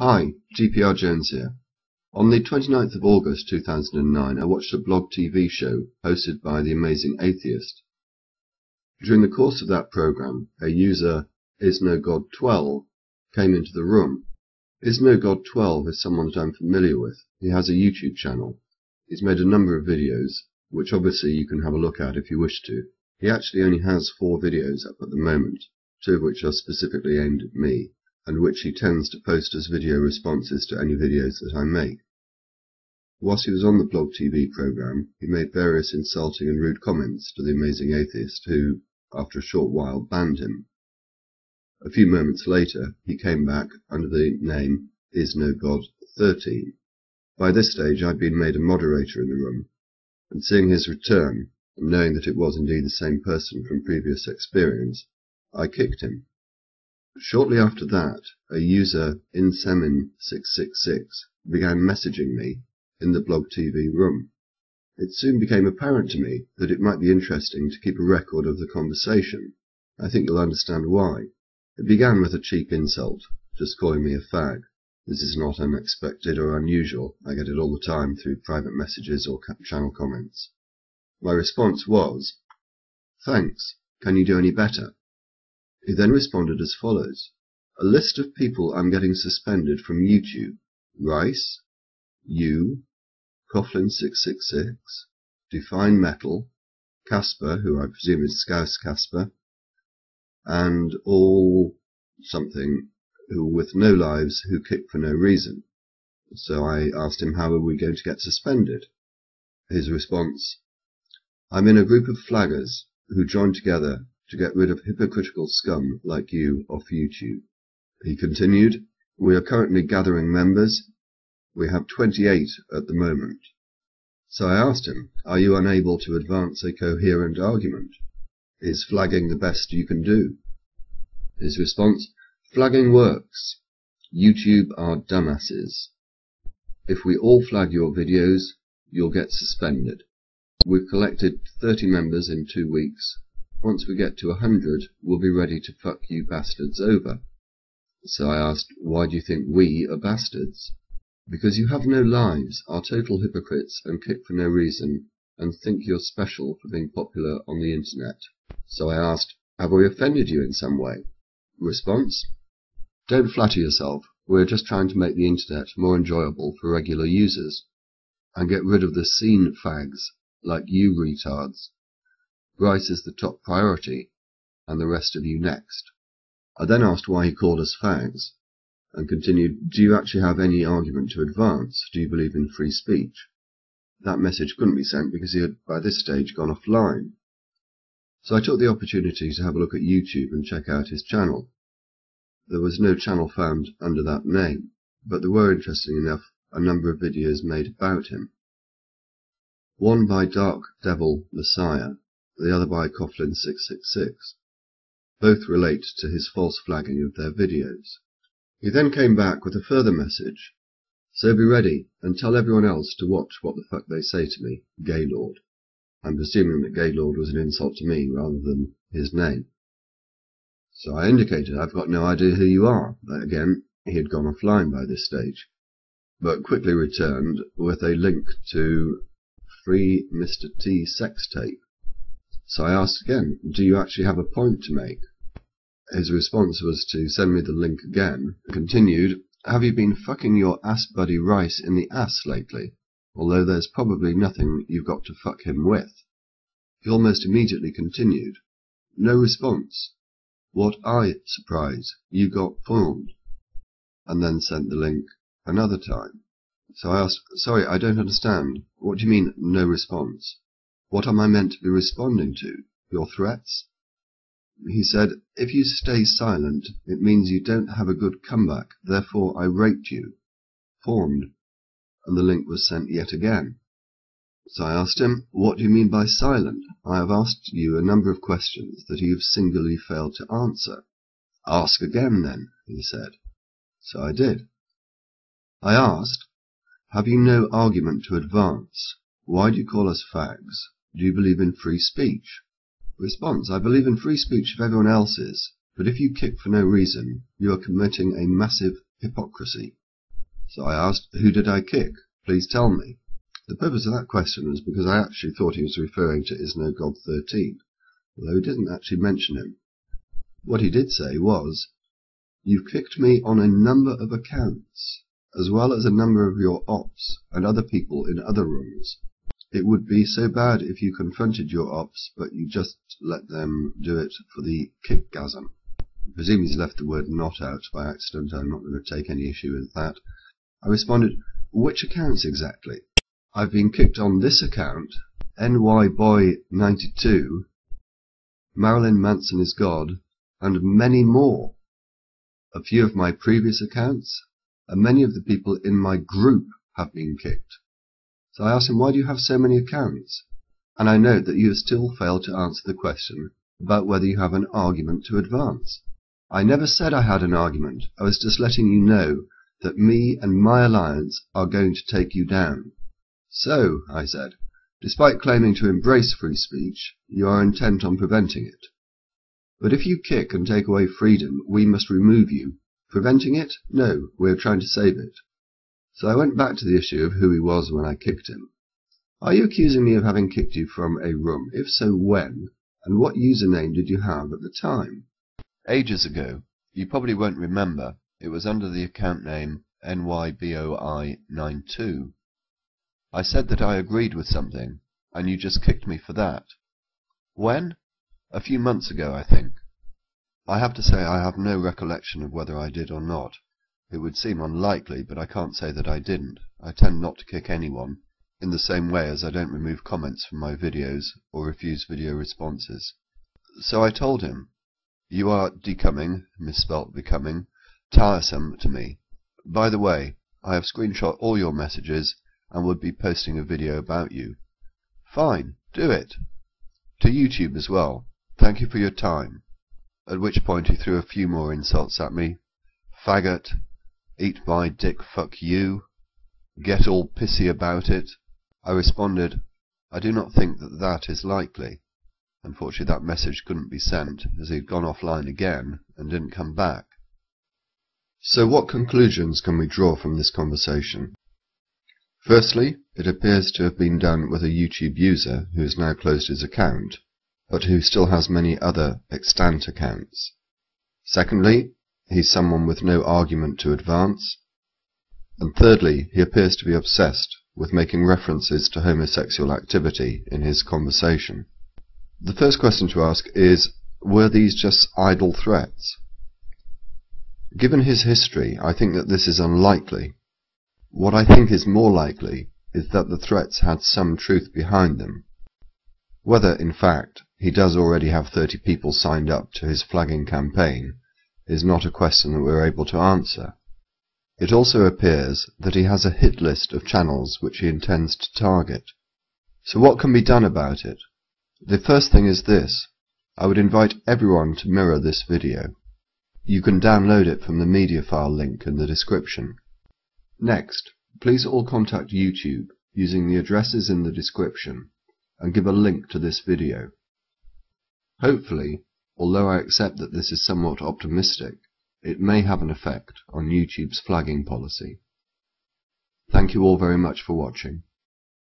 Hi, dprjones here. On the 29th of August 2009, I watched a blog TV show hosted by the amazing atheist. During the course of that program, a user, IsNoGod12, came into the room. IsNoGod12 is someone that I'm familiar with. He has a YouTube channel. He's made a number of videos, which obviously you can have a look at if you wish to. He actually only has 4 videos up at the moment, 2 of which are specifically aimed at me, and which he tends to post as video responses to any videos that I make. Whilst he was on the blog TV program, he made various insulting and rude comments to the amazing atheist who, after a short while, banned him. A few moments later, he came back under the name IsNoGod13. By this stage, I'd been made a moderator in the room, and seeing his return, and knowing that it was indeed the same person from previous experience, I kicked him. Shortly after that, a user, insemin666, began messaging me in the blog TV room. It soon became apparent to me that it might be interesting to keep a record of the conversation. I think you'll understand why. It began with a cheap insult, just calling me a fag. This is not unexpected or unusual. I get it all the time through private messages or channel comments. My response was, "Thanks. Can you do any better?" He then responded as follows: "A list of people I'm getting suspended from YouTube: Rice, you, Coughlin666, Define Metal, Casper, who I presume is Scouse Casper, and all something who with no lives who kick for no reason." So I asked him, how are we going to get suspended? His response: "I'm in a group of flaggers who joined together to get rid of hypocritical scum like you off YouTube." He continued, "We are currently gathering members. We have 28 at the moment." So I asked him, "Are you unable to advance a coherent argument? Is flagging the best you can do?" His response: "Flagging works. YouTube are dumbasses. If we all flag your videos, you'll get suspended. We've collected 30 members in 2 weeks. Once we get to 100, we'll be ready to fuck you bastards over." So I asked, "Why do you think we are bastards?" "Because you have no lives, are total hypocrites and kick for no reason, and think you're special for being popular on the internet." So I asked, "Have we offended you in some way?" Response: "Don't flatter yourself. We're just trying to make the internet more enjoyable for regular users, and get rid of the scene fags like you retards. Rice is the top priority, and the rest of you next." I then asked why he called us fags, and continued, "Do you actually have any argument to advance? Do you believe in free speech?" That message couldn't be sent because he had by this stage gone offline. So I took the opportunity to have a look at YouTube and check out his channel. There was no channel found under that name, but there were, interesting enough, a number of videos made about him. One by Dark Devil Messiah, the other by Coughlin666. Both relate to his false flagging of their videos. He then came back with a further message: "So be ready, and tell everyone else to watch what the fuck they say to me, Gaylord." I'm presuming that Gaylord was an insult to me rather than his name. So I indicated I've got no idea who you are. Again, he had gone offline by this stage, but quickly returned with a link to Free Mr. T sex tape. So I asked again, "Do you actually have a point to make?" His response was to send me the link again, and continued, "Have you been fucking your ass buddy Rice in the ass lately? Although there's probably nothing you've got to fuck him with." He almost immediately continued, "No response. What surprise, you got phoned," and then sent the link another time. So I asked, "Sorry, I don't understand. What do you mean, no response? What am I meant to be responding to? Your threats?" He said, "If you stay silent, it means you don't have a good comeback, therefore I raped you. Pawned." And the link was sent yet again. So I asked him, "What do you mean by silent? I have asked you a number of questions that you have singularly failed to answer." "Ask again, then," he said. So I did. I asked, "Have you no argument to advance? Why do you call us fags? Do you believe in free speech?" Response: "I believe in free speech if everyone else is, but if you kick for no reason, you are committing a massive hypocrisy." So I asked, "Who did I kick? Please tell me." The purpose of that question was because I actually thought he was referring to Is No God 13, although he didn't actually mention him. What he did say was, "You've kicked me on a number of accounts, as well as a number of your ops and other people in other rooms. It would be so bad if you confronted your ops, but you just let them do it for the kickgasm." I presume he's left the word "not" out by accident. I'm not going to take any issue with that. I responded, "Which accounts exactly? I've been kicked on this account, NYBoy92, Marilyn Manson is God, and many more. A few of my previous accounts, and many of the people in my group have been kicked." So I asked him, "Why do you have so many accounts?" And I note that you have still failed to answer the question about whether you have an argument to advance. I never said I had an argument. I was just letting you know that me and my alliance are going to take you down. "So," I said, "despite claiming to embrace free speech, you are intent on preventing it. But if you kick and take away freedom, we must remove you. Preventing it? No, we are trying to save it." So I went back to the issue of who he was when I kicked him. "Are you accusing me of having kicked you from a room? If so, when? And what username did you have at the time?" Ages ago. You probably won't remember. It was under the account name NYBoI92. I said that I agreed with something, and you just kicked me for that. When? A few months ago, I think. I have to say I have no recollection of whether I did or not. It would seem unlikely, but I can't say that I didn't. I tend not to kick anyone, in the same way as I don't remove comments from my videos or refuse video responses. So I told him, "You are becoming, misspelt becoming, tiresome to me. By the way, I have screenshot all your messages and would be posting a video about you." "Fine, do it. To YouTube as well. Thank you for your time." At which point he threw a few more insults at me. "Faggot, eat my dick, fuck you, get all pissy about it." I responded, "I do not think that that is likely." Unfortunately that message couldn't be sent, as he had gone offline again and didn't come back. So what conclusions can we draw from this conversation? Firstly, it appears to have been done with a YouTube user who has now closed his account, but who still has many other extant accounts. Secondly, he's someone with no argument to advance. And thirdly, he appears to be obsessed with making references to homosexual activity in his conversation. The first question to ask is, were these just idle threats? Given his history, I think that this is unlikely. What I think is more likely is that the threats had some truth behind them. Whether, in fact, he does already have 30 people signed up to his flagging campaign is not a question that we're able to answer. It also appears that he has a hit list of channels which he intends to target. So what can be done about it? The first thing is this. I would invite everyone to mirror this video. You can download it from the mediafire link in the description. Next, please all contact YouTube using the addresses in the description and give a link to this video. Hopefully, although I accept that this is somewhat optimistic, it may have an effect on YouTube's flagging policy. Thank you all very much for watching.